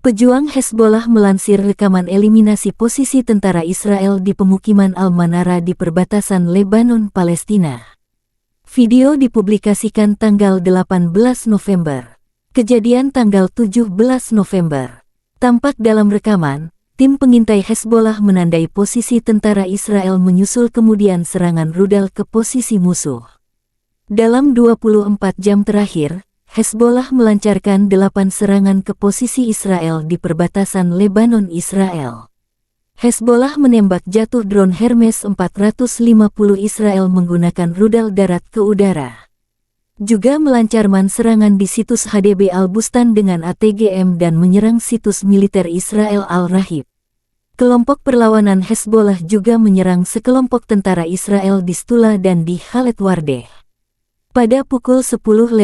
Pejuang Hezbollah melansir rekaman eliminasi posisi tentara Israel di pemukiman Al-Manara di perbatasan Lebanon-Palestina. Video dipublikasikan tanggal 18 November. Kejadian tanggal 17 November. Tampak dalam rekaman, tim pengintai Hezbollah menandai posisi tentara Israel menyusul kemudian serangan rudal ke posisi musuh. Dalam 24 jam terakhir, Hezbollah melancarkan 8 serangan ke posisi Israel di perbatasan Lebanon-Israel. Hezbollah menembak jatuh drone Hermes 450 Israel menggunakan rudal darat ke udara. Juga melancarkan serangan di situs HDB Al-Bustan dengan ATGM dan menyerang situs militer Israel Al-Rahib. Kelompok perlawanan Hezbollah juga menyerang sekelompok tentara Israel di Stula dan di Khalet Wardeh. Pada pukul 10:10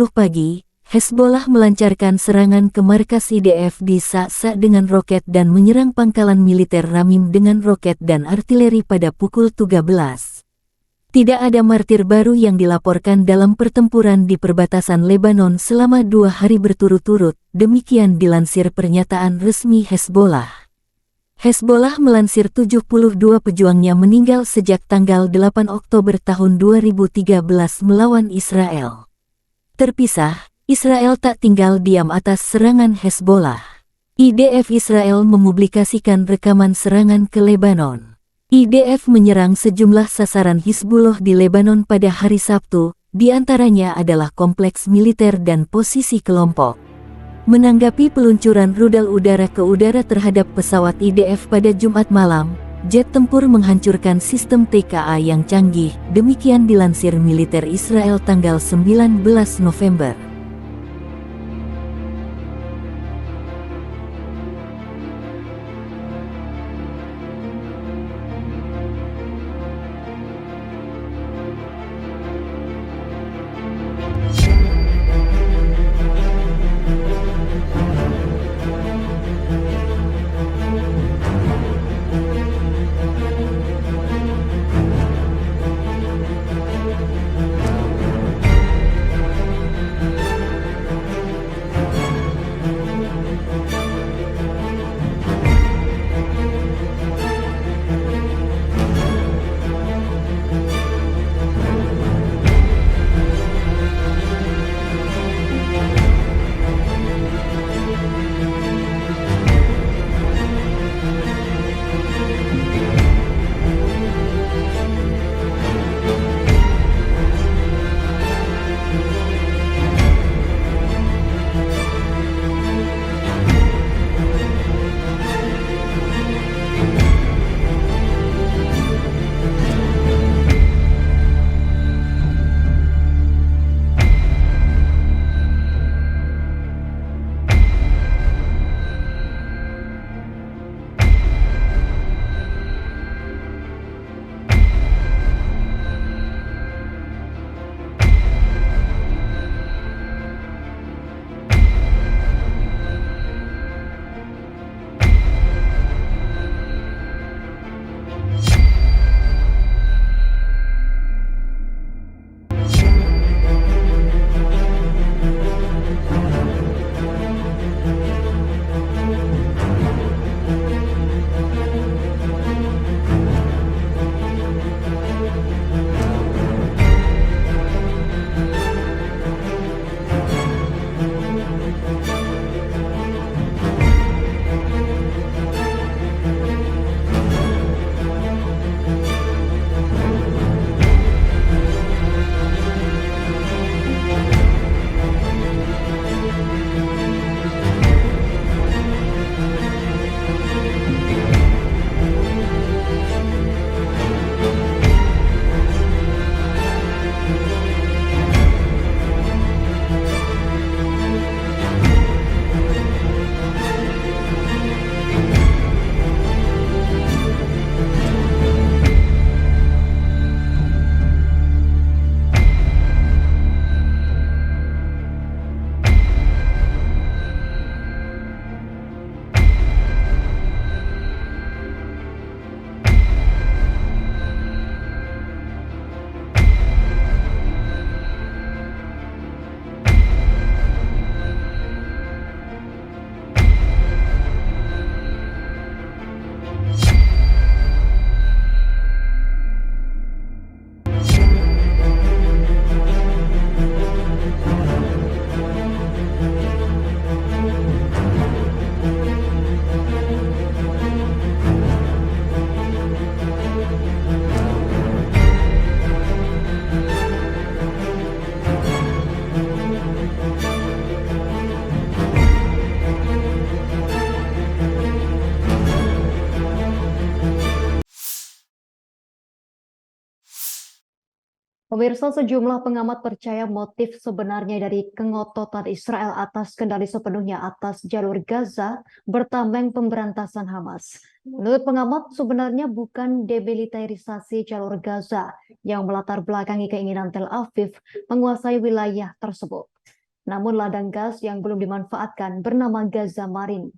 pagi, Hezbollah melancarkan serangan ke markas IDF di Sa'sa dengan roket dan menyerang pangkalan militer Ramim dengan roket dan artileri pada pukul 13. Tidak ada martir baru yang dilaporkan dalam pertempuran di perbatasan Lebanon selama 2 hari berturut-turut, demikian dilansir pernyataan resmi Hezbollah. Hezbollah melansir 72 pejuangnya meninggal sejak tanggal 8 Oktober tahun 2013 melawan Israel. Terpisah, Israel tak tinggal diam atas serangan Hezbollah. IDF Israel mempublikasikan rekaman serangan ke Lebanon. IDF menyerang sejumlah sasaran Hizbullah di Lebanon pada hari Sabtu, di antaranya adalah kompleks militer dan posisi kelompok. Menanggapi peluncuran rudal udara ke udara terhadap pesawat IDF pada Jumat malam, jet tempur menghancurkan sistem TKA yang canggih, demikian dilansir militer Israel tanggal 19 November. Pemirsa, sejumlah pengamat percaya motif sebenarnya dari kengototan Israel atas kendali sepenuhnya atas jalur Gaza bertameng pemberantasan Hamas. Menurut pengamat, sebenarnya bukan demilitarisasi jalur Gaza yang melatar belakangi keinginan Tel Aviv menguasai wilayah tersebut. Namun ladang gas yang belum dimanfaatkan bernama Gaza Marin.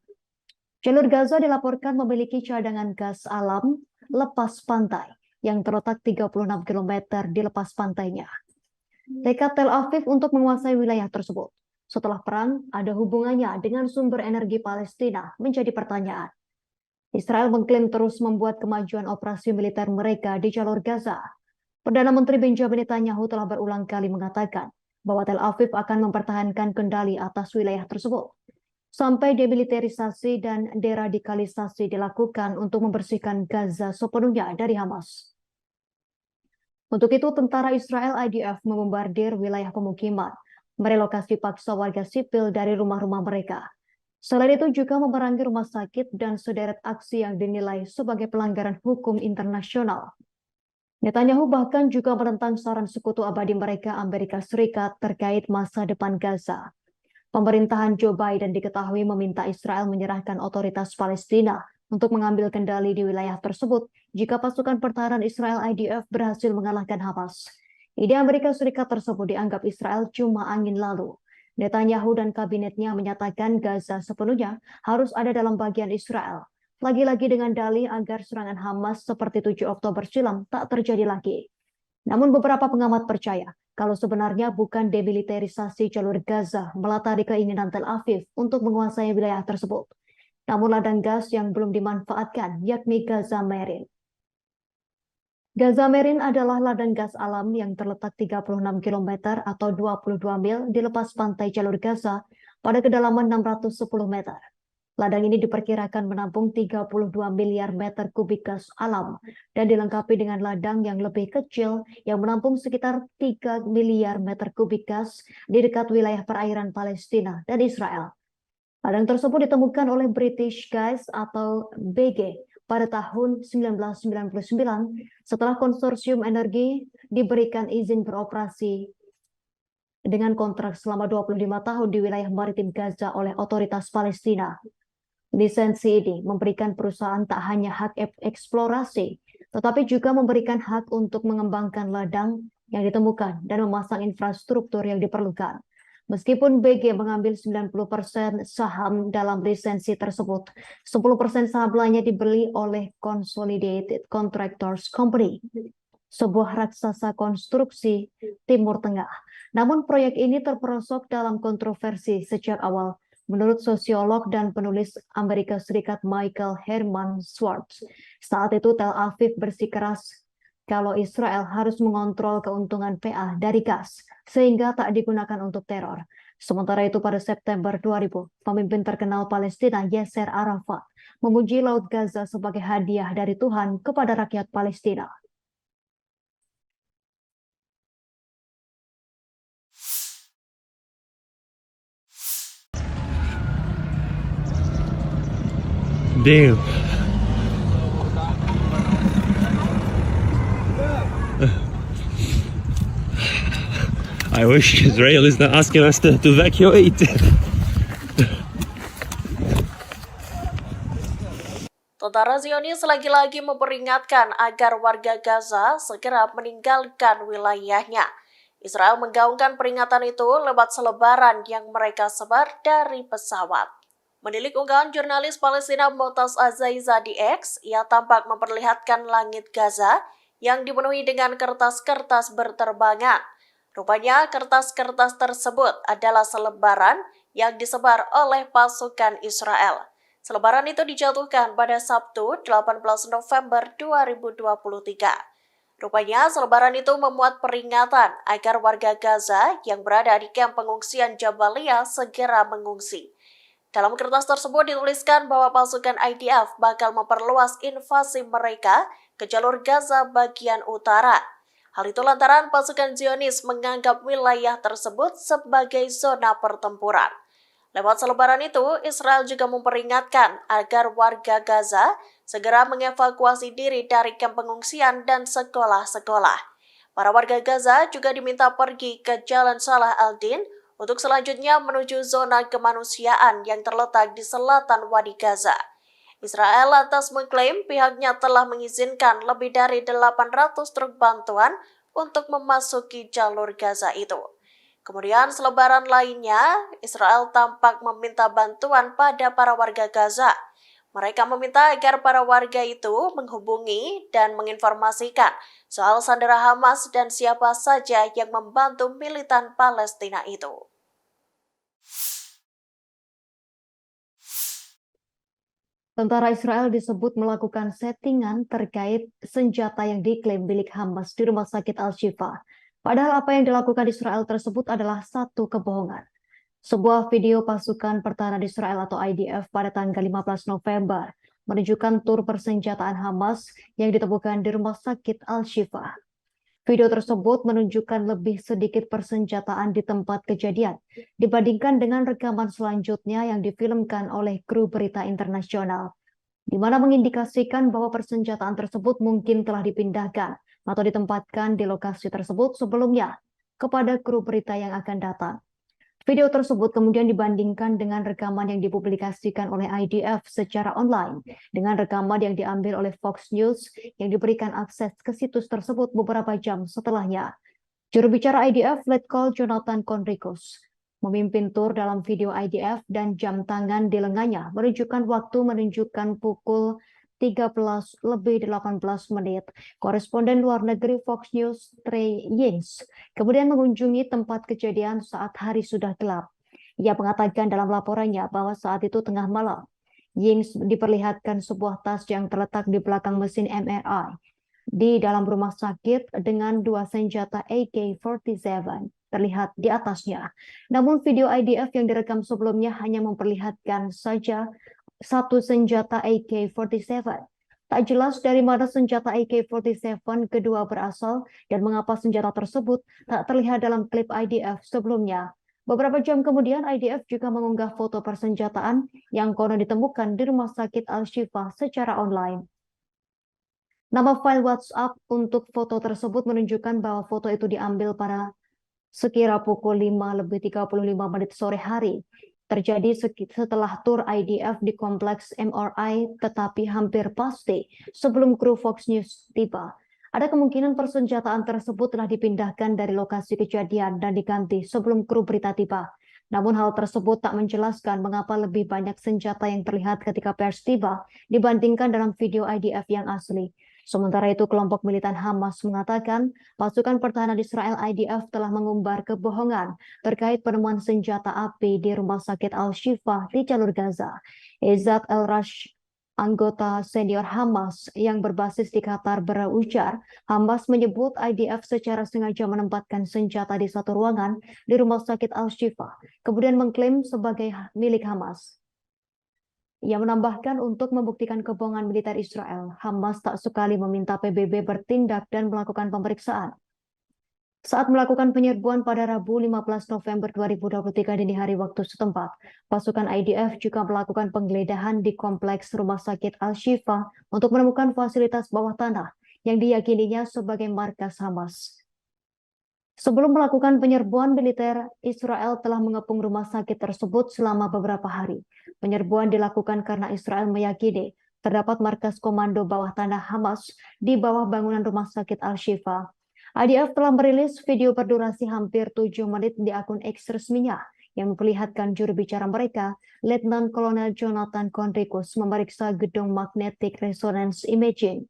Jalur Gaza dilaporkan memiliki cadangan gas alam lepas pantai yang terletak 36 km di lepas pantainya. Tekad Tel Aviv untuk menguasai wilayah tersebut setelah perang ada hubungannya dengan sumber energi Palestina menjadi pertanyaan. Israel mengklaim terus membuat kemajuan operasi militer mereka di jalur Gaza. Perdana Menteri Benjamin Netanyahu telah berulang kali mengatakan bahwa Tel Aviv akan mempertahankan kendali atas wilayah tersebut sampai demilitarisasi dan deradikalisasi dilakukan untuk membersihkan Gaza sepenuhnya dari Hamas. Untuk itu, tentara Israel IDF membombardir wilayah pemukiman, merelokasi paksa warga sipil dari rumah-rumah mereka. Selain itu juga memerangi rumah sakit dan sederet aksi yang dinilai sebagai pelanggaran hukum internasional. Netanyahu bahkan juga menentang saran sekutu abadi mereka Amerika Serikat terkait masa depan Gaza. Pemerintahan Joe Biden diketahui meminta Israel menyerahkan otoritas Palestina untuk mengambil kendali di wilayah tersebut jika pasukan pertahanan Israel IDF berhasil mengalahkan Hamas. Ide Amerika Serikat tersebut dianggap Israel cuma angin lalu. Netanyahu dan kabinetnya menyatakan Gaza sepenuhnya harus ada dalam bagian Israel. Lagi-lagi dengan dalih agar serangan Hamas seperti 7 Oktober silam tak terjadi lagi. Namun beberapa pengamat percaya kalau sebenarnya bukan demilitarisasi jalur Gaza melatari keinginan Tel Aviv untuk menguasai wilayah tersebut. Namun ladang gas yang belum dimanfaatkan, yakni Gaza Marin. Gaza Marin adalah ladang gas alam yang terletak 36 km atau 22 mil di lepas pantai jalur Gaza pada kedalaman 610 meter. Ladang ini diperkirakan menampung 32 miliar meter kubik gas alam dan dilengkapi dengan ladang yang lebih kecil yang menampung sekitar 3 miliar meter kubik gas di dekat wilayah perairan Palestina dan Israel. Ladang tersebut ditemukan oleh British Gas atau BG pada tahun 1999 setelah konsorsium energi diberikan izin beroperasi dengan kontrak selama 25 tahun di wilayah maritim Gaza oleh otoritas Palestina. Lisensi ini memberikan perusahaan tak hanya hak eksplorasi, tetapi juga memberikan hak untuk mengembangkan ladang yang ditemukan dan memasang infrastruktur yang diperlukan. Meskipun BG mengambil 90% saham dalam lisensi tersebut, 10% saham lainnya dibeli oleh Consolidated Contractors Company, sebuah raksasa konstruksi Timur Tengah. Namun proyek ini terperosok dalam kontroversi sejak awal. Menurut sosiolog dan penulis Amerika Serikat Michael Herman Schwartz, saat itu Tel Aviv bersikeras kalau Israel harus mengontrol keuntungan PA dari gas, sehingga tak digunakan untuk teror. Sementara itu pada September 2000, pemimpin terkenal Palestina Yasser Arafat memuji Laut Gaza sebagai hadiah dari Tuhan kepada rakyat Palestina. Damn. I wish Israel is not asking us to evacuate. Tentara Zionis lagi-lagi memperingatkan agar warga Gaza segera meninggalkan wilayahnya. Israel menggaungkan peringatan itu lewat selebaran yang mereka sebar dari pesawat. Menilik unggahan jurnalis Palestina Motaz Azaiza di X, ia tampak memperlihatkan langit Gaza yang dipenuhi dengan kertas-kertas berterbangan. Rupanya kertas-kertas tersebut adalah selebaran yang disebar oleh pasukan Israel. Selebaran itu dijatuhkan pada Sabtu 18 November 2023. Rupanya selebaran itu memuat peringatan agar warga Gaza yang berada di kamp pengungsian Jabalia segera mengungsi. Dalam kertas tersebut dituliskan bahwa pasukan IDF bakal memperluas invasi mereka ke jalur Gaza bagian utara. Hal itu lantaran pasukan Zionis menganggap wilayah tersebut sebagai zona pertempuran. Lewat selebaran itu, Israel juga memperingatkan agar warga Gaza segera mengevakuasi diri dari kamp pengungsian dan sekolah-sekolah. Para warga Gaza juga diminta pergi ke Jalan Salah al-Din untuk selanjutnya menuju zona kemanusiaan yang terletak di selatan Wadi Gaza. Israel lantas mengklaim pihaknya telah mengizinkan lebih dari 800 truk bantuan untuk memasuki jalur Gaza itu. Kemudian selebaran lainnya, Israel tampak meminta bantuan pada para warga Gaza. Mereka meminta agar para warga itu menghubungi dan menginformasikan soal sandera Hamas dan siapa saja yang membantu militan Palestina itu. Tentara Israel disebut melakukan settingan terkait senjata yang diklaim milik Hamas di Rumah Sakit Al-Shifa. Padahal apa yang dilakukan Israel tersebut adalah satu kebohongan. Sebuah video pasukan pertahanan Israel atau IDF pada tanggal 15 November menunjukkan tur persenjataan Hamas yang ditemukan di Rumah Sakit Al-Shifa. Video tersebut menunjukkan lebih sedikit persenjataan di tempat kejadian dibandingkan dengan rekaman selanjutnya yang difilmkan oleh kru berita internasional, di mana mengindikasikan bahwa persenjataan tersebut mungkin telah dipindahkan atau ditempatkan di lokasi tersebut sebelumnya kepada kru berita yang akan datang. Video tersebut kemudian dibandingkan dengan rekaman yang dipublikasikan oleh IDF secara online dengan rekaman yang diambil oleh Fox News yang diberikan akses ke situs tersebut beberapa jam setelahnya. Juru bicara IDF, Letkol Jonathan Conricus, memimpin tur dalam video IDF dan jam tangan di lengannya menunjukkan waktu menunjukkan pukul 13:18. Koresponden luar negeri Fox News Trey Yings kemudian mengunjungi tempat kejadian saat hari sudah gelap. Ia mengatakan dalam laporannya bahwa saat itu tengah malam. Yings diperlihatkan sebuah tas yang terletak di belakang mesin MRI di dalam rumah sakit dengan 2 senjata AK-47 terlihat di atasnya. Namun video IDF yang direkam sebelumnya hanya memperlihatkan saja 1 senjata AK-47. Tak jelas dari mana senjata AK-47 kedua berasal dan mengapa senjata tersebut tak terlihat dalam klip IDF sebelumnya. Beberapa jam kemudian, IDF juga mengunggah foto persenjataan yang konon ditemukan di Rumah Sakit Al-Shifa secara online. Nama file WhatsApp untuk foto tersebut menunjukkan bahwa foto itu diambil pada sekira pukul 5:35 sore hari. Terjadi setelah tur IDF di kompleks MRI, tetapi hampir pasti sebelum kru Fox News tiba. Ada kemungkinan persenjataan tersebut telah dipindahkan dari lokasi kejadian dan diganti sebelum kru berita tiba. Namun hal tersebut tak menjelaskan mengapa lebih banyak senjata yang terlihat ketika pers tiba dibandingkan dalam video IDF yang asli. Sementara itu, kelompok militan Hamas mengatakan pasukan pertahanan Israel IDF telah mengumbar kebohongan terkait penemuan senjata api di Rumah Sakit Al-Shifa di jalur Gaza. Izzat El-Rash, anggota senior Hamas yang berbasis di Qatar, berujar Hamas menyebut IDF secara sengaja menempatkan senjata di satu ruangan di Rumah Sakit Al-Shifa, kemudian mengklaim sebagai milik Hamas. Ia menambahkan untuk membuktikan kebohongan militer Israel, Hamas tak sekali meminta PBB bertindak dan melakukan pemeriksaan. Saat melakukan penyerbuan pada Rabu 15 November 2023 dini hari waktu setempat, pasukan IDF juga melakukan penggeledahan di kompleks Rumah Sakit Al-Shifa untuk menemukan fasilitas bawah tanah yang diyakininya sebagai markas Hamas. Sebelum melakukan penyerbuan militer, Israel telah mengepung rumah sakit tersebut selama beberapa hari. Penyerbuan dilakukan karena Israel meyakini terdapat markas komando bawah tanah Hamas di bawah bangunan rumah sakit Al-Shifa. IDF telah merilis video berdurasi hampir 7 menit di akun X resminya yang memperlihatkan juru bicara mereka, Letnan Kolonel Jonathan Conricus, memeriksa gedung Magnetic Resonance Imaging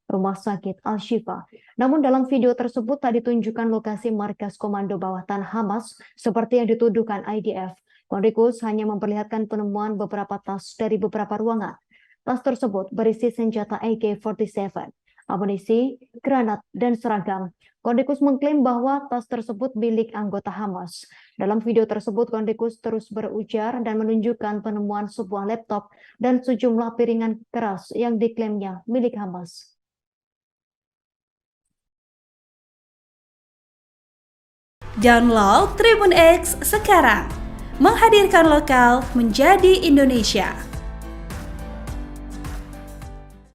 Rumah Sakit Al-Shifa. Namun dalam video tersebut tak ditunjukkan lokasi markas komando bawah tanah Hamas seperti yang dituduhkan IDF. Conricus hanya memperlihatkan penemuan beberapa tas dari beberapa ruangan. Tas tersebut berisi senjata AK-47, amunisi, granat, dan seragam. Conricus mengklaim bahwa tas tersebut milik anggota Hamas. Dalam video tersebut, Conricus terus berujar dan menunjukkan penemuan sebuah laptop dan sejumlah piringan keras yang diklaimnya milik Hamas. Download Tribun X sekarang, menghadirkan lokal menjadi Indonesia.